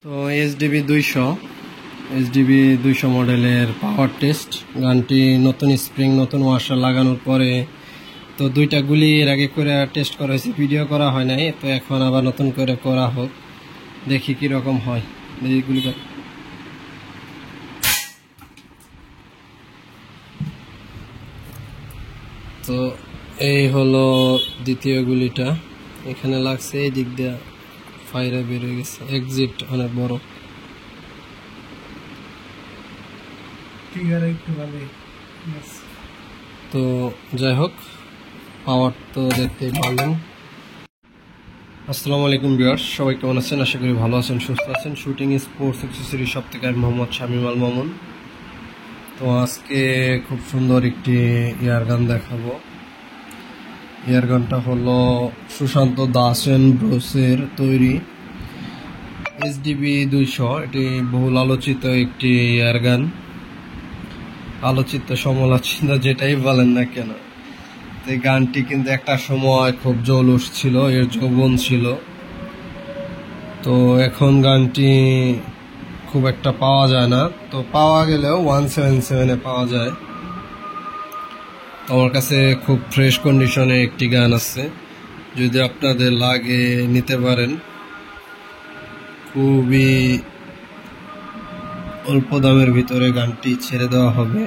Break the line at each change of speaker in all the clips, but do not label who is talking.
তো এইচডিবি 200 মডেলের পাওয়ার টেস্ট গানটি নতুন স্প্রিং নতুন ওয়াশার লাগানোর পরে তো দুইটা গুলি এর আগে করে টেস্ট করা হয়েছে, ভিডিও করা হয় নাই। তো এখন আবার নতুন করে করা হোক, দেখি কি রকম হয়। এই গুলিটা তো এই হলো দ্বিতীয় গুলিটা, এখানে লাগছে, এই দিক দিয়ে ফায়ার বের হয়ে গেছে, এক্সিট অনেক বড়। তো যাই হোক, পাওয়ার তো দেখতেই পারলেন। আসসালামু আলাইকুম ভিউয়ার্স, সবাই কেমন আছেন? আশা করি ভালো আছেন, সুস্থ আছেন। শুটিং স্পোর্টস অ্যাক্সেসরি শপ থেকে আমি মোহাম্মদ শামীম আল মামুন। তো আজকে খুব সুন্দর একটি ইয়ারগান দেখাবো। ইয়ারগানটা হলো সুশান্ত দাস এন্ড ব্রোসের তৈরি এইচডিবি 200। এটি বহুল আলোচিত একটি ইয়ারগান, আলোচিত সমালোচিত যেটাই বলেন না কেন। এই গানটি কিন্তু একটা সময় খুব জৌলুস ছিল, এর যৌবন ছিল। তো এখন গানটি খুব একটা পাওয়া যায় না, তো পাওয়া গেলেও 177-এ পাওয়া যায়। আমার কাছে খুব ফ্রেশ কন্ডিশনে একটি গান আছে, যদি আপনাদের লাগে নিতে পারেন। খুবই অল্প দামের ভিতরে গানটি ছেড়ে দেওয়া হবে।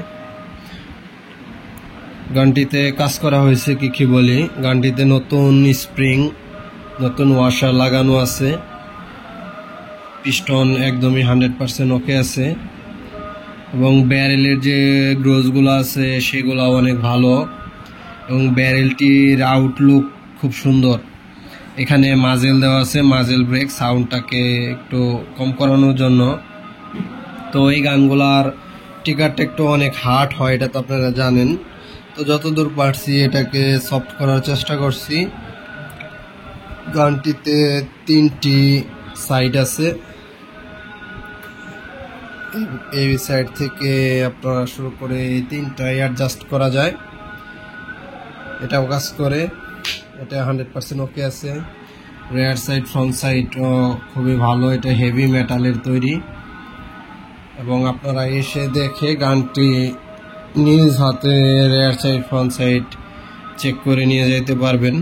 গানটিতে কাজ করা হয়েছে কি বলি, গানটিতে নতুন স্প্রিং নতুন ওয়াশার লাগানো আছে, পিস্টন একদমই 100% ওকে আছে, এবং ব্যারেলের যে গ্রোজগুলো আছে সেগুলো অনেক ভালো, এবং ব্যারেলটির আউটলুক খুব সুন্দর। এখানে মাজেল দেওয়া আছে, মাজেল ব্রেক সাউন্ডটাকে একটু কম করানোর জন্য। তো এই গানগুলার টিকারটা একটু অনেক হার্ড হয়, এটা তো আপনারা জানেন। তো যতদূর পারছি এটাকে সফট করার চেষ্টা করছি। গানটিতে 3টি সাইড আছে, এই সাইড থেকে আপনারা শুরু করে এই 3টাই অ্যাডজাস্ট করা যায়। এটাও কাজ করে, এটা 100% ওকে আছে। রেয়ার সাইড ফ্রন্ট সাইডও খুবই ভালো, এটা হেভি মেটালের তৈরি। এবং আপনারা এসে দেখে গানটি নিজ হাতে rear side front side check করে নিয়ে যেতে পারবেন।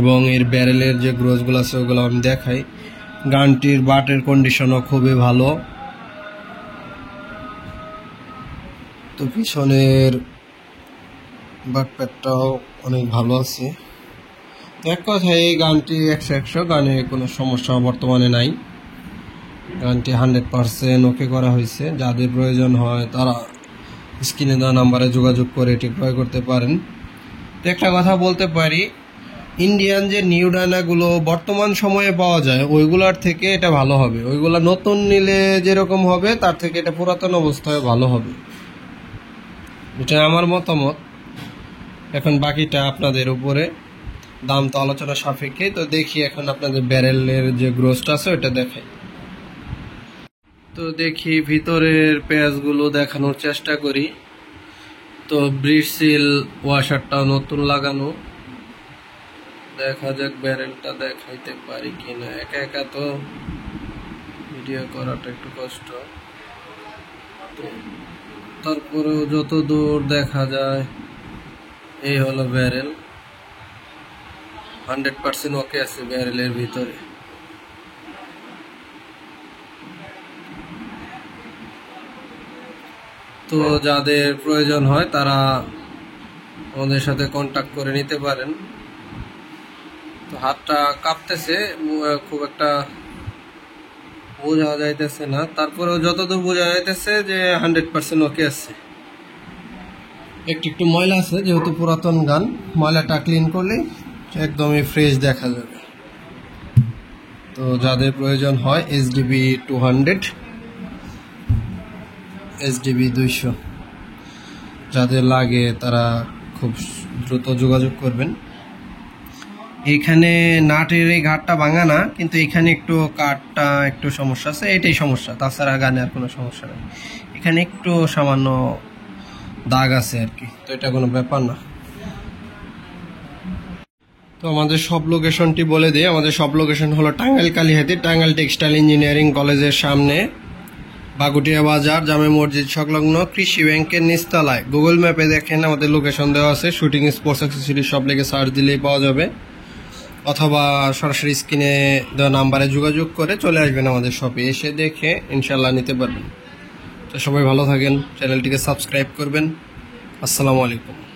এবং এর ব্যারেলের যে গ্রোজগুলো আছে ওগুলো আমি দেখাই। গানটির বাটের কন্ডিশনও খুবই ভালো। তো পিছনের বাটপ্যাডটাও অনেক ভালো আছে। এক কথায় এই গানটি 100 গানে কোনো সমস্যা বর্তমানে নাই। গানটি 100% ওকে করা হয়েছে। যাদের প্রয়োজন হয় তারা স্ক্রিনে দেওয়া নাম্বারে যোগাযোগ করে এটি ক্রয় করতে পারেন। তো একটা কথা বলতে পারি, ইন্ডিয়ান যে নিউ ডায়নাগুলো বর্তমান সময়ে পাওয়া যায় ওইগুলার থেকে এটা ভালো হবে। ওইগুলা নতুন নিলে যেরকম হবে তার থেকে এটা পুরাতন অবস্থায় ভালো হবে, এটা আমার মতামত। এখন বাকিটা আপনাদের উপরে, দাম তো আলোচনা সাপেক্ষে। তো দেখি এখন আপনাদের ব্যারেলের যে গ্রোসটা আছে ওটা দেখাই। তো দেখি ভিতরের পেঁয়াজগুলো দেখানোর চেষ্টা করি। তো ব্রিসিল ওয়াশারটাও নতুন লাগানো, দেখা যাক ব্যারেলটা দেখাইতে পারি কিনা। একা একা তো ভিডিও করাটা একটু কষ্ট, তো তারপরেও যত দূর দেখা যায় এই হলো ব্যারেল। 100% ওকে আছে ব্যারেলের ভিতরে। তো যাদের প্রয়োজন হয় তারা আমাদের সাথে কন্ট্যাক্ট করে নিতে পারেন। তো হাতটা কাঁপতেছে, খুব একটা বোঝা যাইতেছে না, তারপরেও যতদূর বোঝা যাইতেছে যে 100% ওকে আছে। একটু ময়লা আছে, যেহেতু পুরাতন গান, ময়লাটা ক্লিন করলে একদমই ফ্রেশ দেখা যাবে। তো যাদের প্রয়োজন হয় এইচডিবি 200 এইচডিবি 200 যাদের লাগে তারা খুব দ্রুত যোগাযোগ করবেন। এখানে নাটের এই ঘাটটা ভাঙা না, কিন্তু এখানে একটু কাঠটা একটু সমস্যা আছে, এটাই সমস্যা, তাছাড়া গানে আর কোনো সমস্যা নেই। এখানে একটু সামান্য দাগ আছে আর কি, তো এটা কোনো ব্যাপার না। তো আমাদের সব লোকেশনটি বলে দিই। আমাদের সব লোকেশন হলো টাঙ্গাইল কালিহাতী, টাঙ্গাইল টেক্সটাইল ইঞ্জিনিয়ারিং কলেজের সামনে, বাগুটিয়া বাজার, জামে মসজিদ সংলগ্ন, কৃষি ব্যাংকের নিচতলায়। গুগল ম্যাপে দেখেন আমাদের লোকেশন দেওয়া আছে, শুটিং স্পোর্টস অ্যাক্সেসরিজ সব লেগে সার্চ দিলেই পাওয়া যাবে, অথবা সরাসরি স্ক্রিনে দেওয়া নাম্বারে যোগাযোগ করে চলে আসবেন আমাদের শপে, এসে দেখে ইনশাল্লাহ নিতে পারবেন। তো সবাই ভালো থাকেন, চ্যানেলটিকে সাবস্ক্রাইব করবেন। আসসালামু আলাইকুম।